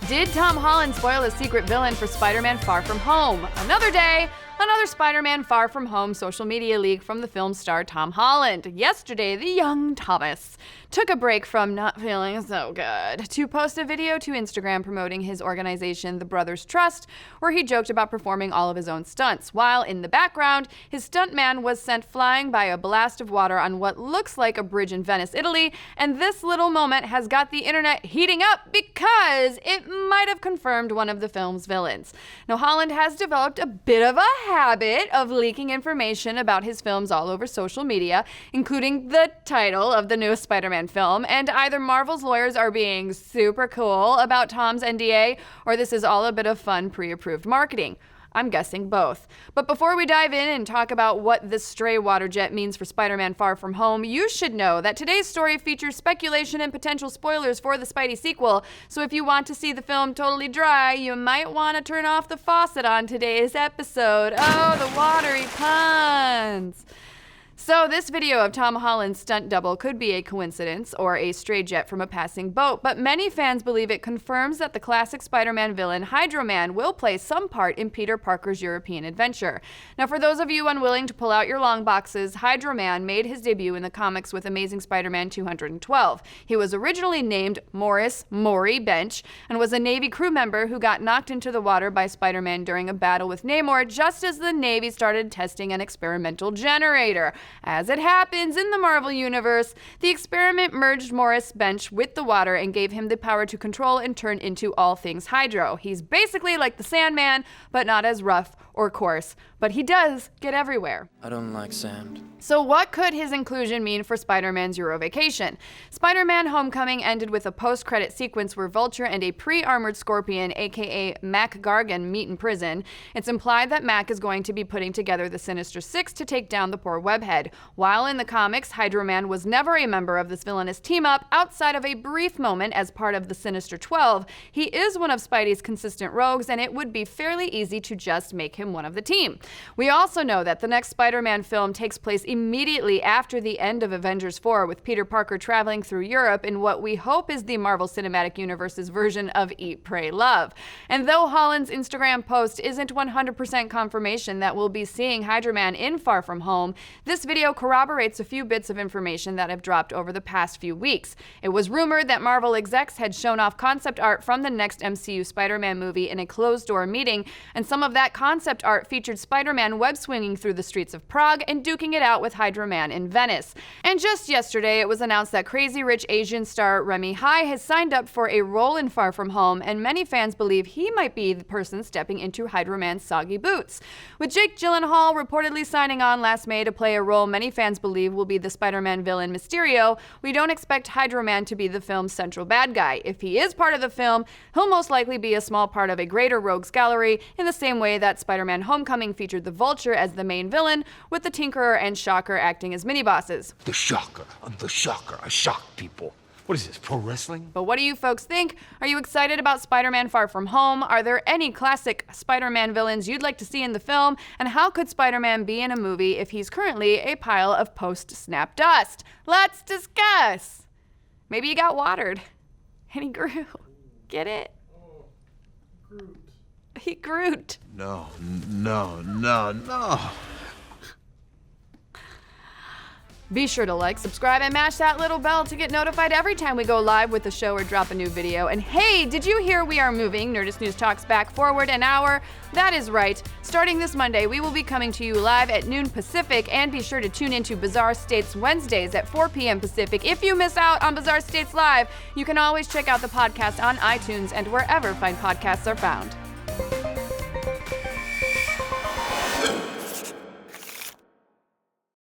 Did Tom Holland spoil a secret villain for Spider-Man Far From Home? Another day, another Spider-Man Far From Home social media leak from the film star Tom Holland. Yesterday, the young Thomas took a break from not feeling so good to post a video to Instagram promoting his organization, The Brothers Trust, where he joked about performing all of his own stunts, while in the background, his stuntman was sent flying by a blast of water on what looks like a bridge in Venice, Italy, and this little moment has got the internet heating up because it might have confirmed one of the film's villains. Now, Holland has developed a bit of a habit of leaking information about his films all over social media, including the title of the newest Spider-Man film, and either Marvel's lawyers are being super cool about Tom's NDA, or this is all a bit of fun pre-approved marketing. I'm guessing both. But before we dive in and talk about what this stray water jet means for Spider-Man Far From Home, you should know that today's story features speculation and potential spoilers for the Spidey sequel. So if you want to see the film totally dry, you might want to turn off the faucet on today's episode. Oh, the watery puns. So this video of Tom Holland's stunt double could be a coincidence or a stray jet from a passing boat, but many fans believe it confirms that the classic Spider-Man villain Hydro Man will play some part in Peter Parker's European adventure. Now, for those of you unwilling to pull out your long boxes, Hydro Man made his debut in the comics with Amazing Spider-Man 212. He was originally named Morris Maury Bench and was a Navy crew member who got knocked into the water by Spider-Man during a battle with Namor just as the Navy started testing an experimental generator. As it happens in the Marvel Universe, the experiment merged Morris Bench with the water and gave him the power to control and turn into all things Hydro. He's basically like the Sandman, but not as rough or coarse, but he does get everywhere. I don't like sand. So what could his inclusion mean for Spider-Man's Euro vacation? Spider-Man Homecoming ended with a post-credit sequence where Vulture and a pre-armored Scorpion, aka Mac Gargan, meet in prison. It's implied that Mac is going to be putting together the Sinister Six to take down the poor webhead. While in the comics, Hydro Man was never a member of this villainous team-up outside of a brief moment as part of the Sinister 12. He is one of Spidey's consistent rogues, and it would be fairly easy to just make him one of the team. We also know that the next Spider-Man film takes place immediately after the end of Avengers 4, with Peter Parker traveling through Europe in what we hope is the Marvel Cinematic Universe's version of Eat, Pray, Love. And though Holland's Instagram post isn't 100% confirmation that we'll be seeing Hydro Man in Far From Home, this video corroborates a few bits of information that have dropped over the past few weeks. It was rumored that Marvel execs had shown off concept art from the next MCU Spider-Man movie in a closed-door meeting, and some of that concept art featured Spider-Man web-swinging through the streets of Prague and duking it out with Hydro Man in Venice. And just yesterday, it was announced that Crazy Rich Asian star Remy Hai has signed up for a role in Far From Home, and many fans believe he might be the person stepping into Hydro Man's soggy boots. With Jake Gyllenhaal reportedly signing on last May to play a role many fans believe will be the Spider-Man villain Mysterio, we don't expect Hydro Man to be the film's central bad guy. If he is part of the film, he'll most likely be a small part of a greater rogues gallery, in the same way that Spider-Man Homecoming featured the Vulture as the main villain, with the Tinkerer and Shocker acting as mini-bosses. The Shocker. I'm the Shocker. I shock people. What is this, pro wrestling? But what do you folks think? Are you excited about Spider-Man Far From Home? Are there any classic Spider-Man villains you'd like to see in the film? And how could Spider-Man be in a movie if he's currently a pile of post-snap dust? Let's discuss! Maybe he got watered and he grew. Get it? Groot. He Groot. No. Be sure to like, subscribe, and mash that little bell to get notified every time we go live with the show or drop a new video. And hey, did you hear we are moving Nerdist News Talks back forward an hour? That is right. Starting this Monday, we will be coming to you live at noon Pacific, and be sure to tune into Bizarre States Wednesdays at 4 p.m. Pacific. If you miss out on Bizarre States Live, you can always check out the podcast on iTunes and wherever fine podcasts are found.